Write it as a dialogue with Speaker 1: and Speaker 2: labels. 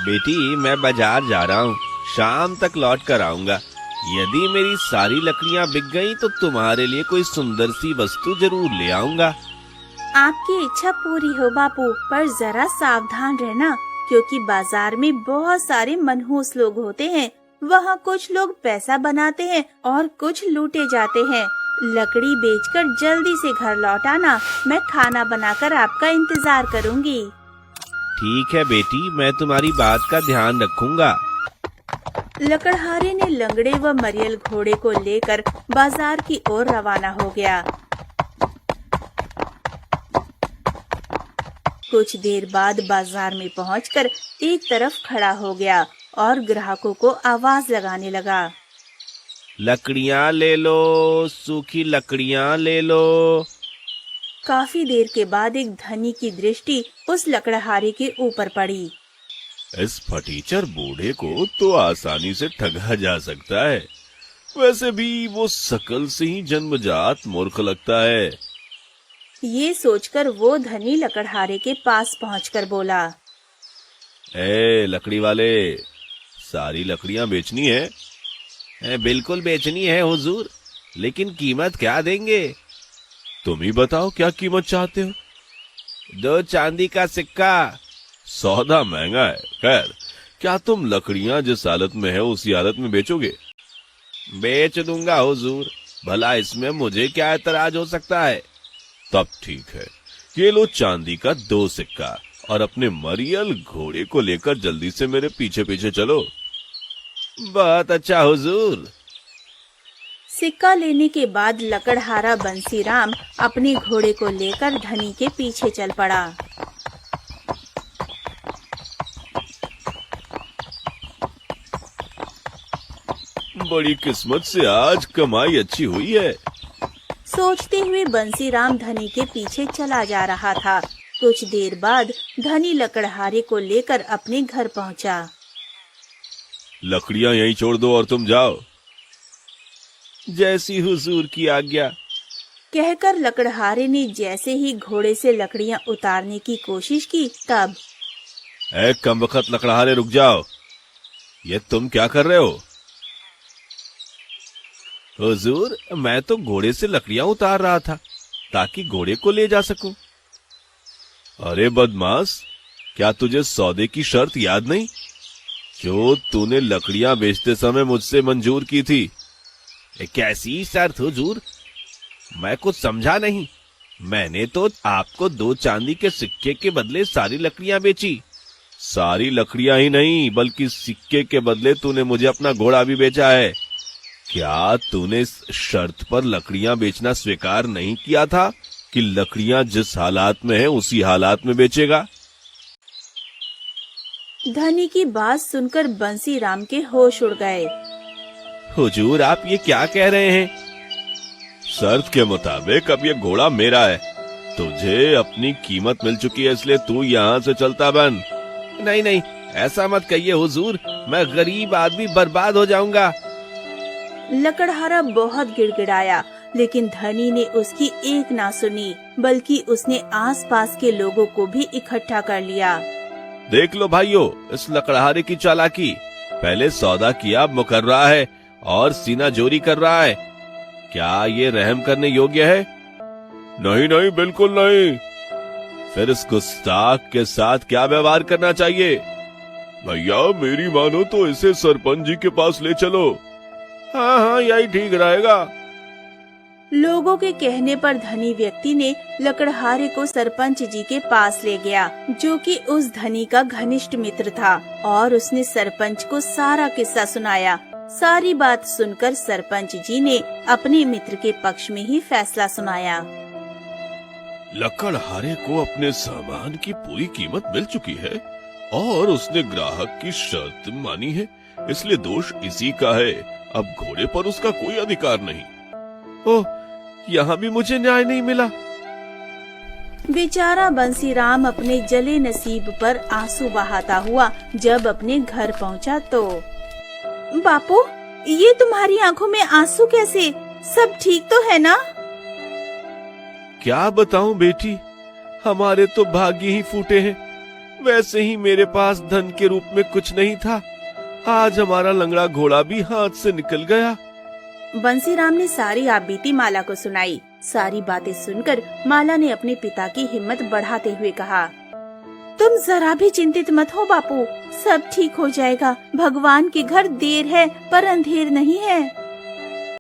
Speaker 1: बेटी मैं बाजार जा रहा हूँ, शाम तक लौट कर आऊंगा। यदि मेरी सारी लकड़ियाँ बिक गईं तो तुम्हारे लिए कोई सुंदर सी वस्तु जरूर ले आऊंगा।
Speaker 2: आपकी इच्छा पूरी हो बापू, पर जरा सावधान रहना, क्योंकि बाजार में बहुत सारे मनहूस लोग होते हैं। वहाँ कुछ लोग पैसा बनाते हैं और कुछ लूटे जाते हैं। लकड़ी बेचकर जल्दी से घर लौट आना, मैं खाना बनाकर आपका इंतजार करूँगी।
Speaker 1: ठीक है बेटी, मैं तुम्हारी बात का ध्यान रखूंगा।
Speaker 2: लकड़हारे ने लंगड़े व मरियल घोड़े को लेकर बाजार की ओर रवाना हो गया। कुछ देर बाद बाजार में पहुंचकर एक तरफ खड़ा हो गया और ग्राहकों को आवाज लगाने लगा।
Speaker 1: लकड़ियाँ ले लो, सूखी लकड़ियाँ ले लो।
Speaker 2: काफी देर के बाद एक धनी की दृष्टि उस लकड़हारे के ऊपर पड़ी।
Speaker 1: इस फटीचर बूढ़े को तो आसानी से ठगा जा सकता है। वैसे भी वो शकल से ही जन्मजात मूर्ख लगता है।
Speaker 2: ये सोचकर वो धनी लकड़हारे के पास पहुंचकर बोला,
Speaker 1: ए लकड़ी वाले, सारी लकड़ियाँ बेचनी है? बिल्कुल बेचनी है हुजूर, लेकिन कीमत क्या देंगे? तुम ही बताओ क्या कीमत चाहते हो? 2 चांदी का सिक्का। सौदा महंगा है। खैर, क्या तुम लकड़ियाँ जिस हालत में है उसी हालत में बेचोगे? बेच दूंगा हुजूर, भला इसमें मुझे क्या एतराज हो सकता है? तब ठीक है, ये लो चांदी का 2 सिक्का और अपने मरियल घोड़े को लेकर जल्दी से मेरे पीछे पीछे चलो। बहुत अच्छा हुजूर।
Speaker 2: सिक्का लेने के बाद लकड़हारा बंसीराम अपने घोड़े को लेकर धनी के पीछे चल पड़ा।
Speaker 1: बड़ी किस्मत से आज कमाई अच्छी हुई है,
Speaker 2: सोचते हुए बंसीराम धनी के पीछे चला जा रहा था। कुछ देर बाद धनी लकड़हारे को लेकर अपने घर पहुंचा।
Speaker 1: लकड़ियाँ यहीं छोड़ दो और तुम जाओ। जैसी हुजूर की आज्ञा।
Speaker 2: कहकर लकड़हारे ने जैसे ही घोड़े से लकड़ियां उतारने की कोशिश की, तब
Speaker 1: कमबख्त लकड़हारे, रुक जाओ। ये तुम क्या कर रहे हो? हुजूर, मैं तो घोड़े से लकड़ियां उतार रहा था ताकि घोड़े को ले जा सकूं। अरे बदमाश, क्या तुझे सौदे की शर्त याद नहीं जो तूने लकड़ियां बेचते समय मुझसे मंजूर की थी? कैसी शर्त हुजूर? मैं कुछ समझा नहीं। मैंने तो आपको 2 चांदी के सिक्के के बदले सारी लकड़ियां बेची। सारी लकड़ियां ही नहीं, बल्कि सिक्के के बदले तूने मुझे अपना घोड़ा भी बेचा है। क्या तूने इस शर्त पर लकड़ियां बेचना स्वीकार नहीं किया था कि लकड़ियां जिस हालात में है उसी हालात में बेचेगा?
Speaker 2: धनी की बात सुनकर बंसीराम के होश उड़ गए।
Speaker 1: हुजूर, आप ये क्या कह रहे हैं? शर्त के मुताबिक अब ये घोड़ा मेरा है। तुझे अपनी कीमत मिल चुकी है, इसलिए तू यहाँ से चलता बन। नहीं नहीं, ऐसा मत कहिए हुजूर, मैं गरीब आदमी बर्बाद हो जाऊंगा।
Speaker 2: लकड़हारा बहुत गिड़गिड़ाया, लेकिन धनी ने उसकी एक ना सुनी, बल्कि उसने आसपास के लोगों को भी इकट्ठा कर लिया।
Speaker 1: देख लो भाइयों, इस लकड़हारे की चालाकी। पहले सौदा किया, अब मुकर रहा है और सीना जोरी कर रहा है। क्या ये रहम करने योग्य है? नहीं नहीं, बिल्कुल नहीं। फिर इस गुस्ताख के साथ क्या व्यवहार करना चाहिए? भैया मेरी मानो तो इसे सरपंच जी के पास ले चलो। हाँ हाँ, यही ठीक रहेगा।
Speaker 2: लोगों के कहने पर धनी व्यक्ति ने लकड़हारे को सरपंच जी के पास ले गया, जो कि उस धनी का घनिष्ठ मित्र था, और उसने सरपंच को सारा किस्सा सुनाया। सारी बात सुनकर सरपंच जी ने अपने मित्र के पक्ष में ही फैसला सुनाया।
Speaker 1: लकड़हारे को अपने सामान की पूरी कीमत मिल चुकी है और उसने ग्राहक की शर्त मानी है, इसलिए दोष इसी का है। अब घोड़े पर उसका कोई अधिकार नहीं। ओह, यहाँ भी मुझे न्याय नहीं मिला।
Speaker 2: बेचारा बंसीराम अपने जले नसीब पर आंसू बहाता हुआ जब अपने घर पहुँचा तो, बापू, ये तुम्हारी आंखों में आंसू कैसे? सब ठीक तो है ना?
Speaker 1: क्या बताऊं बेटी, हमारे तो भाग्य ही फूटे हैं। वैसे ही मेरे पास धन के रूप में कुछ नहीं था। आज हमारा लंगड़ा घोड़ा भी हाथ से निकल गया।
Speaker 2: बंसीराम ने सारी आपबीती माला को सुनाई। सारी बातें सुनकर माला ने अपने पिता की हिम्मत बढ़ाते हुए कहा, तुम जरा भी चिंतित मत हो बापू, सब ठीक हो जाएगा। भगवान के घर देर है पर अंधेर नहीं है।